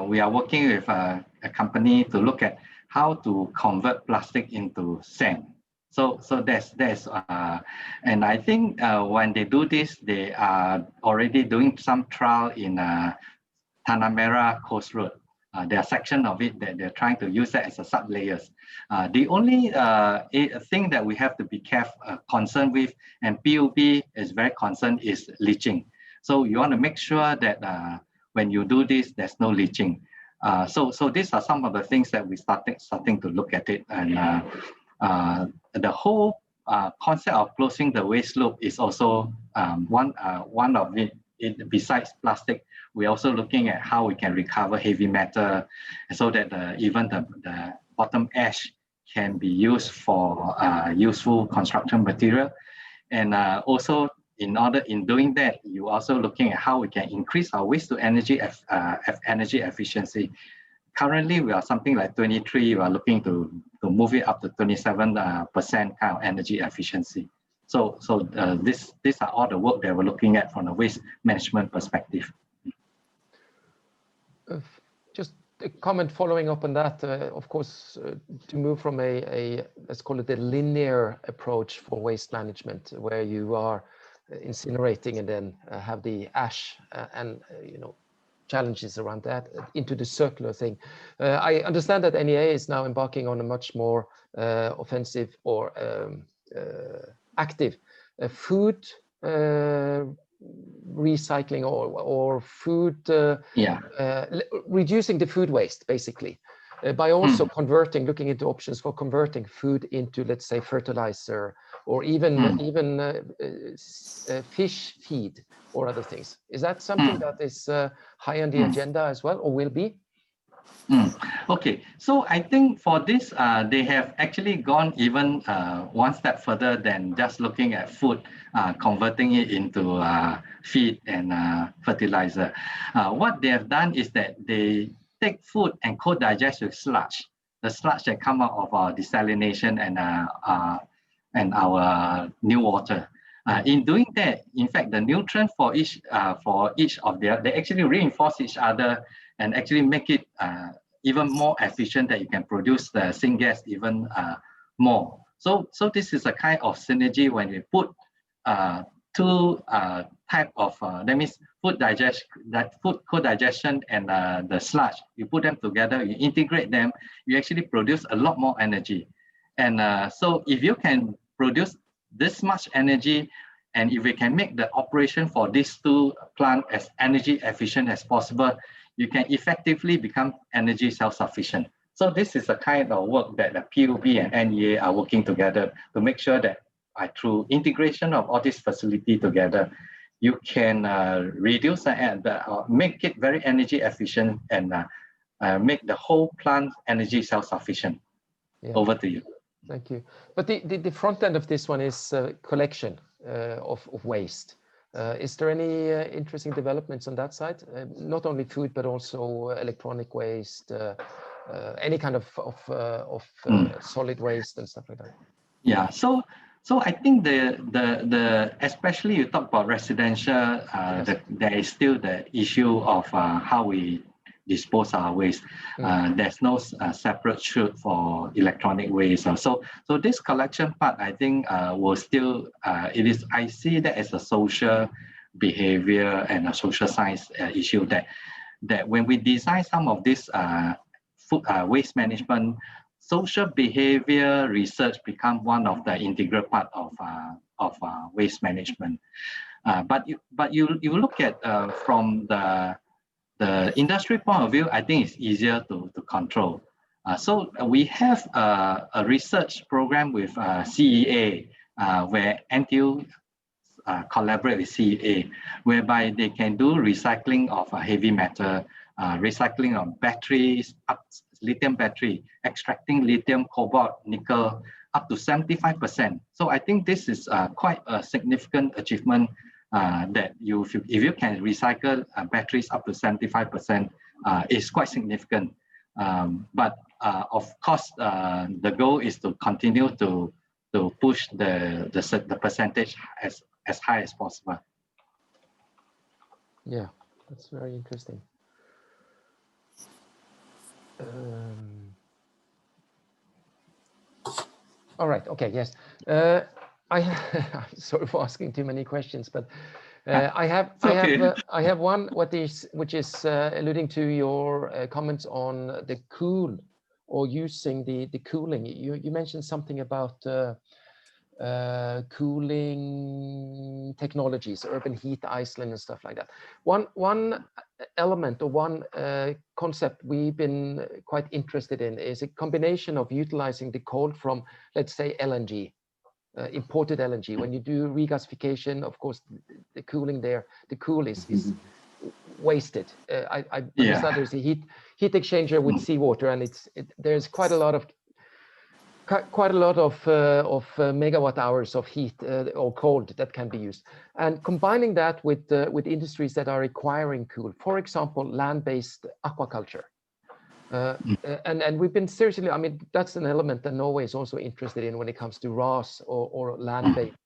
we are working with a company to look at how to convert plastic into sand. So there's and I think when they do this, they are already doing some trial in Tanah Merah Coast Road. There are sections of it that they're trying to use that as a sub layers. The only thing that we have to be concerned with, and PUB is very concerned, is leaching. So you want to make sure that when you do this, there's no leaching. So these are some of the things that we starting to look at it, and the whole concept of closing the waste loop is also one of it. Besides plastic, we're also looking at how we can recover heavy metal, so that even the bottom ash can be used for useful construction material, and also in doing that, you're also looking at how we can increase our waste to energy efficiency. Currently, we are something like 23. We are looking to move it up to 27% kind of energy efficiency. So these are all the work that we're looking at from a waste management perspective. Just a comment following up on that. Of course, to move from a let's call it a linear approach for waste management, where you are incinerating and then have the ash and challenges around that, into the circular thing. I understand that NEA is now embarking on a much more offensive or active food recycling or food reducing the food waste, basically, by also looking into options for converting food into, let's say, fertilizer, or even fish feed or other things. Is that something that is high on the agenda as well, or will be? Okay, so I think for this, they have actually gone even one step further than just looking at food, converting it into feed and fertilizer. What they have done is that they take food and co-digest with sludge, the sludge that come out of our desalination and our new water. In doing that, in fact, the nutrient for each of they actually reinforce each other and actually make it even more efficient, that you can produce the syngas even more. So this is a kind of synergy when we put two type of that means food co-digestion and the sludge. You put them together, you integrate them, you actually produce a lot more energy. And so if you can produce this much energy, and if we can make the operation for these two plants as energy efficient as possible, you can effectively become energy self-sufficient. So this is the kind of work that the PUB and NEA are working together to make sure that through integration of all these facilities together, you can reduce make it very energy efficient and make the whole plant energy self-sufficient. Yeah. Over to you. Thank you. But the front end of this one is collection of waste. Is there any interesting developments on that side? Not only food, but also electronic waste, any kind of solid waste and stuff like that. Yeah. So I think the especially you talk about residential, yes. There is still the issue of how we dispose our waste. There's no separate chute for electronic waste. So this collection part, I think, will still, I see that as a social behavior and a social science issue, that when we design some of this waste management, social behavior research become one of the integral part of waste management. But you look at from the industry point of view, I think it's easier to control. So we have a research program with CEA, where NTU collaborate with CEA, whereby they can do recycling of heavy metal, recycling of batteries, lithium battery, extracting lithium, cobalt, nickel, up to 75%. So I think this is quite a significant achievement. That if you can recycle batteries up to 75%, is quite significant. But of course, the goal is to continue to push the percentage as high as possible. Yeah, that's very interesting. All right. Okay. Yes. I'm sorry for asking too many questions, but I have one which is alluding to your comments on the cool or using the cooling. You mentioned something about cooling technologies, urban heat island and stuff like that. One element or one concept we've been quite interested in is a combination of utilizing the cold from, let's say, LNG. Imported LNG. When you do regasification, of course, the cooling there, the cool is wasted. I understand there's a heat exchanger with seawater, and there's quite a lot of megawatt hours of heat or cold that can be used. And combining that with industries that are requiring cool, for example, land-based aquaculture. And we've been seriously, I mean, that's an element that Norway is also interested in when it comes to RAS or land-based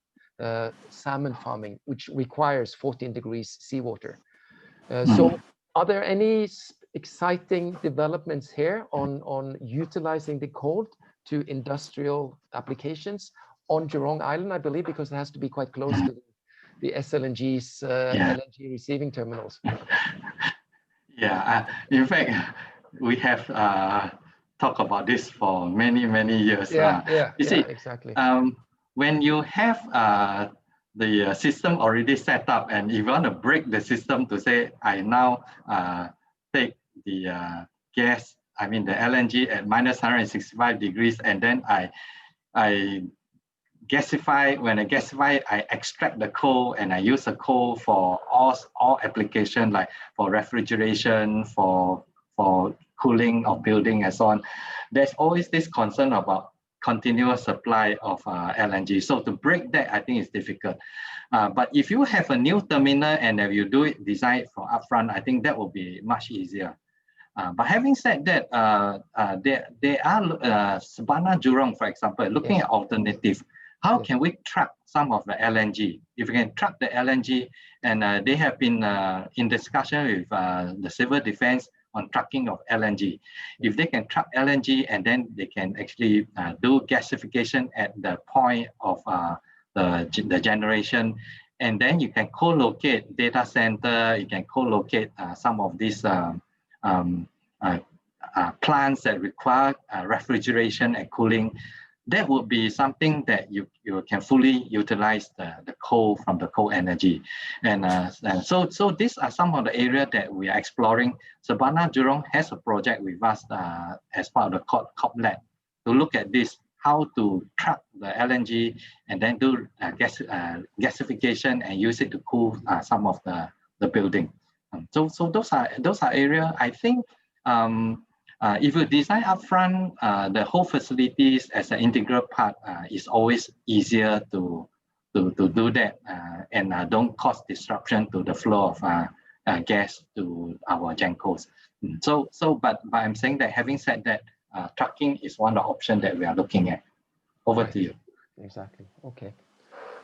salmon farming, which requires 14 degrees seawater. So are there any exciting developments here on utilizing the cold to industrial applications on Jurong Island, I believe, because it has to be quite close to the SLNG's LNG receiving terminals? Yeah, in fact, we have talked about this for many years. You see, exactly. When you have the system already set up, and if you want to break the system to say, I now take the gas, I mean the LNG at minus 165 degrees, and then I gasify. When I gasify, I extract the coal, and I use the coal for all application, like for refrigeration, for cooling of building and so on, there's always this concern about continuous supply of LNG. So to break that, I think is difficult. But if you have a new terminal and if you do it, design it from upfront, I think that will be much easier. But having said that, there are Sabana Jurong, for example, looking at alternative. How can we track some of the LNG? If we can track the LNG, and they have been in discussion with the civil defense on tracking of LNG. If they can track LNG and then they can actually do gasification at the point of the generation, and then you can co-locate data center, you can co-locate some of these plants that require refrigeration and cooling. That would be something that you can fully utilize the coal from the coal energy. And so these are some of the areas that we are exploring. Sabana Jurong has a project with us as part of the COP Lab to look at this, how to track the LNG and then do gasification and use it to cool some of the building. So those are areas I think if you design upfront, the whole facilities as an integral part is always easier to do that and don't cause disruption to the flow of gas to our gencos. But I'm saying that having said that, trucking is one of the options that we are looking at. Over to you. Exactly. Okay.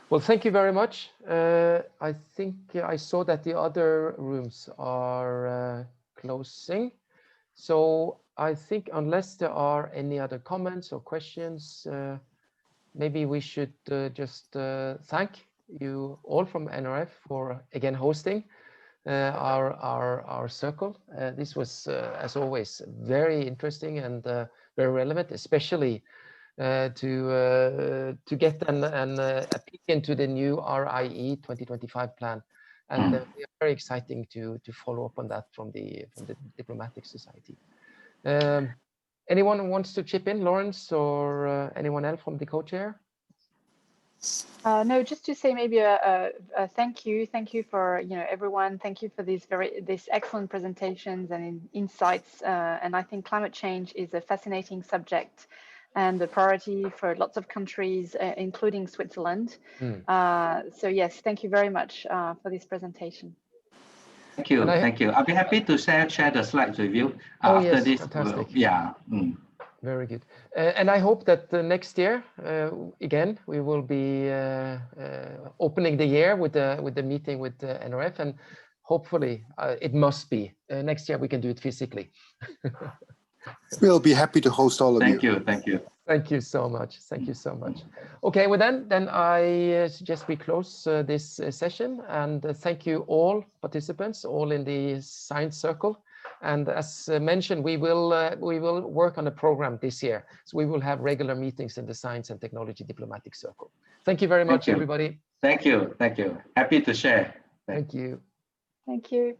Well, thank you very much. I think I saw that the other rooms are closing. So I think unless there are any other comments or questions, maybe we should just thank you all from NRF for again hosting our circle. This was, as always, very interesting and very relevant, especially to get a peek into the new RIE 2025 plan. And we are very exciting to follow up on that from the Diplomatic Society. Anyone who wants to chip in, Lawrence or anyone else from the co-chair? No, just to say maybe a thank you for everyone. Thank you for these excellent presentations and insights. And I think climate change is a fascinating subject and a priority for lots of countries, including Switzerland. So yes, thank you very much for this presentation. Thank you, thank you. I'll be happy to share the slides with you after this. Fantastic. Yeah. Very good. And I hope that next year, again, we will be opening the year with the meeting with NRF, and hopefully it must be next year we can do it physically. We'll be happy to host all of you. Thank you. Thank you. Thank you so much. Thank you so much. Okay, well then I suggest we close this session, and thank you all participants, all in the Science Circle. And as mentioned, we will work on a program this year. So we will have regular meetings in the Science and Technology Diplomatic Circle. Thank you very much, everybody. Thank you. Thank you. Happy to share. Thank you. Thank you.